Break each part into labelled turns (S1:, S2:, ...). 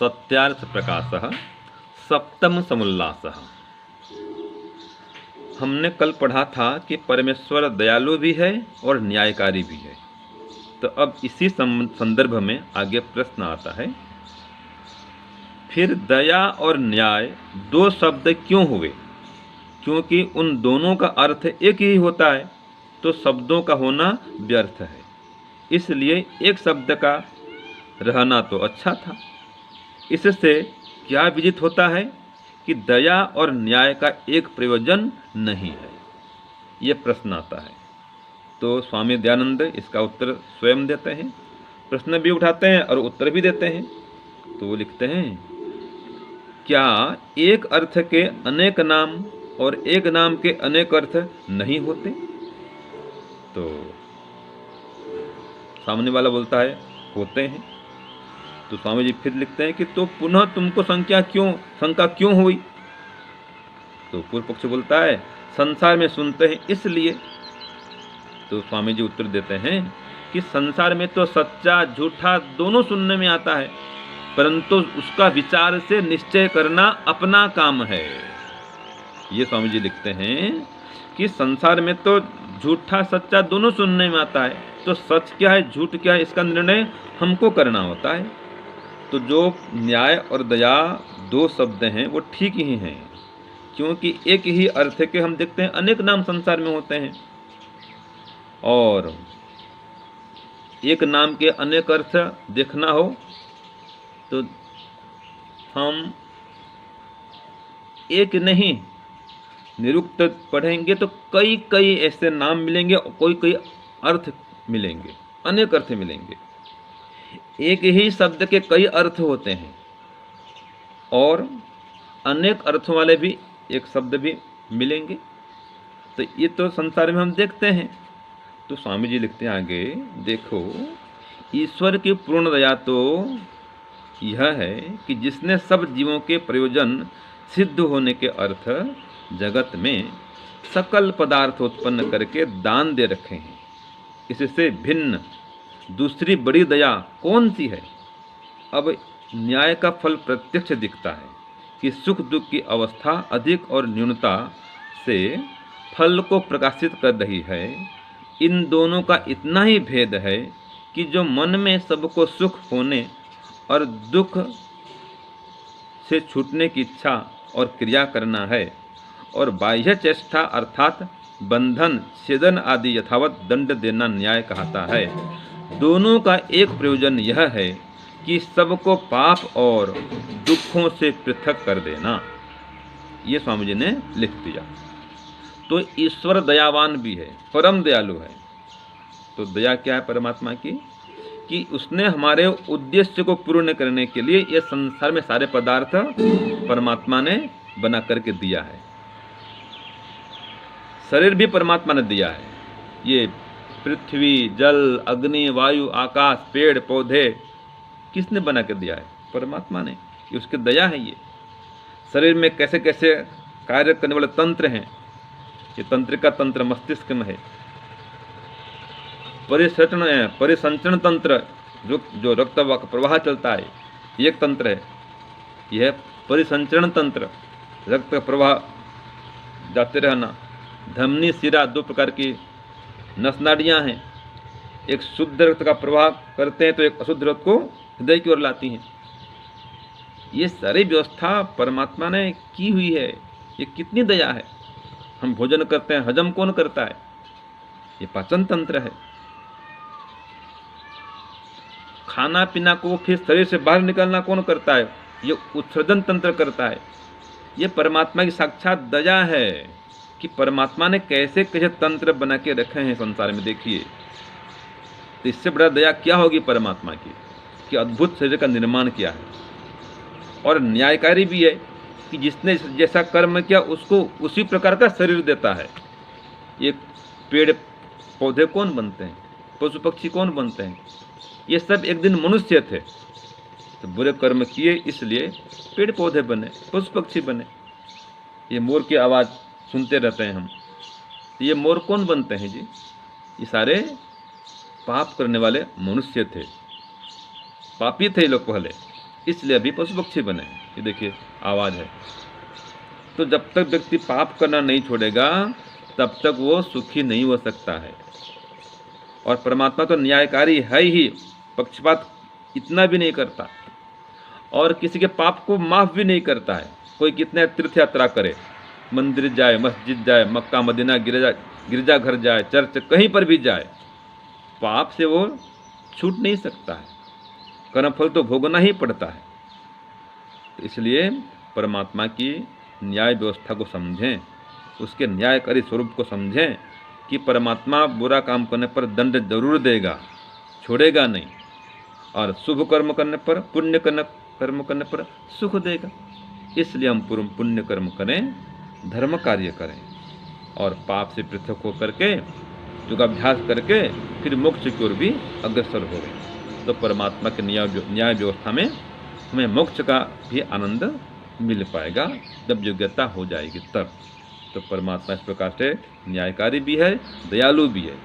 S1: सत्यार्थ प्रकाशः सप्तम समुल्लासः। हमने कल पढ़ा था कि परमेश्वर दयालु भी है और न्यायकारी भी है। तो अब इसी संदर्भ में आगे प्रश्न आता है, फिर दया और न्याय दो शब्द क्यों हुए? क्योंकि उन दोनों का अर्थ एक ही होता है, तो शब्दों का होना व्यर्थ है। इसलिए एक शब्द का रहना तो अच्छा था। इससे क्या विदित होता है कि दया और न्याय का एक प्रयोजन नहीं है। ये प्रश्न आता है। तो स्वामी दयानंद इसका उत्तर स्वयं देते हैं, प्रश्न भी उठाते हैं और उत्तर भी देते हैं। तो वो लिखते हैं, क्या एक अर्थ के अनेक नाम और एक नाम के अनेक अर्थ नहीं होते? तो सामने वाला बोलता है होते हैं। तो स्वामी जी फिर लिखते हैं कि तो पुनः तुमको शंका क्यों हुई? तो पूर्व पक्ष बोलता है संसार में सुनते हैं इसलिए। तो स्वामी जी उत्तर देते हैं कि संसार में तो सच्चा झूठा दोनों सुनने में आता है, परंतु उसका विचार से निश्चय करना अपना काम है। ये स्वामी जी लिखते हैं कि संसार में तो झूठा सच्चा दोनों सुनने में आता है, तो सच क्या है झूठ क्या है इसका निर्णय हमको करना होता है। तो जो न्याय और दया दो शब्द हैं वो ठीक ही हैं, क्योंकि एक ही अर्थ के हम देखते हैं अनेक नाम संसार में होते हैं, और एक नाम के अनेक अर्थ देखना हो तो हम एक नहीं निरुक्त पढ़ेंगे तो कई ऐसे नाम मिलेंगे और कोई अर्थ मिलेंगे, अनेक अर्थ मिलेंगे। एक ही शब्द के कई अर्थ होते हैं और अनेक अर्थों वाले भी एक शब्द भी मिलेंगे। तो ये तो संसार में हम देखते हैं। तो स्वामी जी लिखते हैं आगे, देखो ईश्वर की पूर्ण दया तो यह है कि जिसने सब जीवों के प्रयोजन सिद्ध होने के अर्थ जगत में सकल पदार्थ उत्पन्न करके दान दे रखे हैं। इससे भिन्न दूसरी बड़ी दया कौन सी है? अब न्याय का फल प्रत्यक्ष दिखता है कि सुख दुख की अवस्था अधिक और न्यूनता से फल को प्रकाशित कर रही है। इन दोनों का इतना ही भेद है कि जो मन में सबको सुख होने और दुख से छूटने की इच्छा और क्रिया करना है, और बाह्य चेष्टा अर्थात बंधन छेदन आदि यथावत दंड देना न्याय कहता है। दोनों का एक प्रयोजन यह है कि सबको पाप और दुखों से पृथक कर देना। ये स्वामी जी ने लिख दिया। तो ईश्वर दयावान भी है, परम दयालु है। तो दया क्या है परमात्मा की? कि उसने हमारे उद्देश्य को पूर्ण करने के लिए ये संसार में सारे पदार्थ परमात्मा ने बना करके दिया है। शरीर भी परमात्मा ने दिया है। ये पृथ्वी, जल, अग्नि, वायु, आकाश, पेड़ पौधे किसने बना कर दिया है? परमात्मा ने। ये उसकी दया है। ये शरीर में कैसे कैसे कार्य करने वाले तंत्र हैं, ये तंत्रिका तंत्र मस्तिष्क में है। परिसंचरण तंत्र जो रक्त प्रवाह चलता है, एक तंत्र है। यह परिसंचरण तंत्र, रक्त का प्रवाह जाते रहना। धमनी शिरा दो प्रकार की नस नाड़ियाँ हैं, एक शुद्ध रक्त का प्रवाह करते हैं तो एक अशुद्ध रक्त को हृदय की ओर लाती हैं। ये सारी व्यवस्था परमात्मा ने की हुई है। ये कितनी दया है। हम भोजन करते हैं, हजम कौन करता है? ये पाचन तंत्र है। खाना पीना को फिर शरीर से बाहर निकलना कौन करता है? ये उत्सर्जन तंत्र करता है। ये परमात्मा की साक्षात दया है कि परमात्मा ने कैसे कैसे तंत्र बना के रखे हैं संसार में। देखिए, तो इससे बड़ा दया क्या होगी परमात्मा की कि अद्भुत शरीर का निर्माण किया है। और न्यायकारी भी है कि जिसने जैसा कर्म किया उसको उसी प्रकार का शरीर देता है। ये पेड़ पौधे कौन बनते हैं? पशु पक्षी कौन बनते हैं? ये सब एक दिन मनुष्य थे, तो बुरे कर्म किए इसलिए पेड़ पौधे बने, पशु पक्षी बने। ये मोर की आवाज़ सुनते रहते हैं हम। ये मोर कौन बनते हैं जी? ये सारे पाप करने वाले मनुष्य थे, पापी थे लोग पहले, इसलिए अभी पशु पक्षी बने। ये देखिए आवाज़ है। तो जब तक व्यक्ति पाप करना नहीं छोड़ेगा तब तक वो सुखी नहीं हो सकता है। और परमात्मा तो न्यायकारी है ही, पक्षपात इतना भी नहीं करता और किसी के पाप को माफ़ भी नहीं करता है। कोई कितने तीर्थ यात्रा करे, मंदिर जाए, मस्जिद जाए, मक्का मदीना गिरजाघर जाए, चर्च कहीं पर भी जाए, पाप से वो छूट नहीं सकता है, कर्मफल तो भोगना ही पड़ता है। तो इसलिए परमात्मा की न्याय व्यवस्था को समझें, उसके न्यायकारी स्वरूप को समझें कि परमात्मा बुरा काम करने पर दंड जरूर देगा, छोड़ेगा नहीं, और शुभ कर्म करने पर, कर्म करने पर सुख देगा। इसलिए हम पुण्य कर्म करें, धर्म कार्य करें और पाप से पृथक होकर के योगाभ्यास करके फिर मोक्ष की ओर भी अग्रसर हो गए। तो परमात्मा के न्याय व्यवस्था में हमें मोक्ष का भी आनंद मिल पाएगा जब योग्यता हो जाएगी तब। तो परमात्मा इस प्रकार से न्यायकारी भी है, दयालु भी है।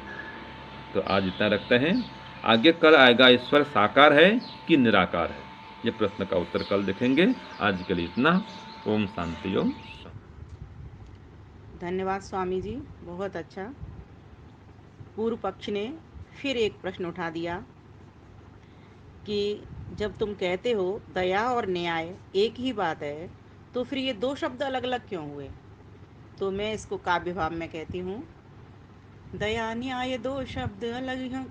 S1: तो आज इतना रखते हैं, आगे कल आएगा ईश्वर साकार है कि निराकार है, ये प्रश्न का उत्तर कल देखेंगे। आज के लिए इतना। ओम शांति ओम।
S2: धन्यवाद स्वामी जी, बहुत अच्छा। पूर्व पक्ष ने फिर एक प्रश्न उठा दिया कि जब तुम कहते हो दया और न्याय एक ही बात है, तो फिर ये दो शब्द अलग अलग क्यों हुए? तो मैं इसको काव्य भाव में कहती हूँ, दया न्याय दो शब्द अलग क्यों,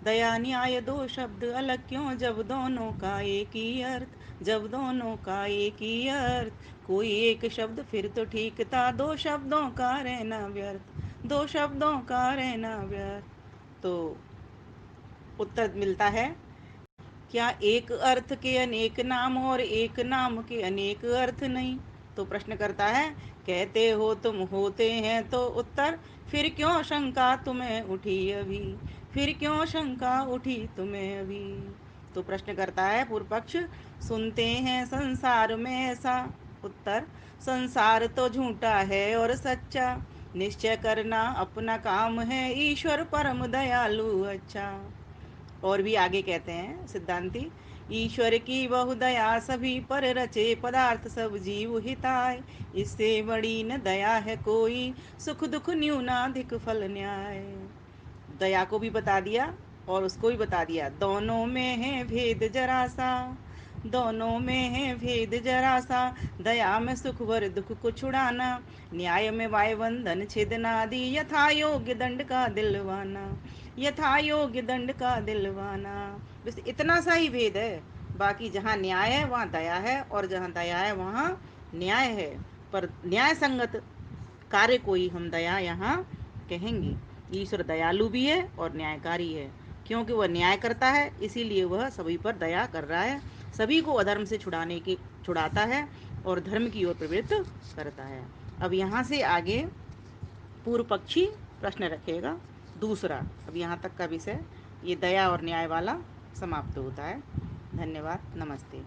S2: दया न्याय दो शब्द अलग क्यों, जब दोनों का एक ही अर्थ, जब दोनों का एक ही अर्थ, कोई एक शब्द फिर तो ठीक था, दो शब्दों का रहना व्यर्थ, दो शब्दों का रहना व्यर्थ। तो उत्तर मिलता है, क्या एक अर्थ के अनेक नाम और एक नाम के अनेक अर्थ नहीं? तो प्रश्न करता है, कहते हो तुम होते हैं तो उत्तर, फिर क्यों शंका तुम्हें उठी अभी, फिर क्यों शंका उठी तुम्हें अभी? तो प्रश्न करता है पूर्व पक्ष, सुनते हैं संसार में ऐसा, उत्तर, संसार तो झूठा है और सच्चा, निश्चय करना अपना काम है, ईश्वर परम दयालु अच्छा। और भी आगे कहते हैं सिद्धांती, ईश्वर की बहुदया सभी पर रचे पदार्थ सब जीव हिताय, इससे बड़ी न दया है कोई, सुख दुख न्यूनाधिक फल न्याय। दया को भी बता दिया और उसको भी बता दिया, दोनों में है भेद जरा सा, दोनों में है भेद जरा सा, दया में सुख वर दुख को छुड़ाना, न्याय में वाय बंधन छेदना दी, यथा योग्य दंड का दिलवाना, यथा योग्य दंड का दिलवाना। बस इतना सा ही भेद है, बाकी जहाँ न्याय है वहाँ दया है और जहाँ दया है वहाँ न्याय है। पर न्याय संगत कार्य को ही हम दया यहाँ कहेंगे। ईश्वर दयालु भी है और न्यायकारी है, क्योंकि वह न्याय करता है, इसीलिए वह सभी पर दया कर रहा है, सभी को अधर्म से छुड़ाता है और धर्म की ओर प्रवृत्त करता है। अब यहाँ से आगे पूर्व पक्षी प्रश्न रखेगा दूसरा। अब यहाँ तक का विषय ये दया और न्याय वाला समाप्त होता है। धन्यवाद, नमस्ते।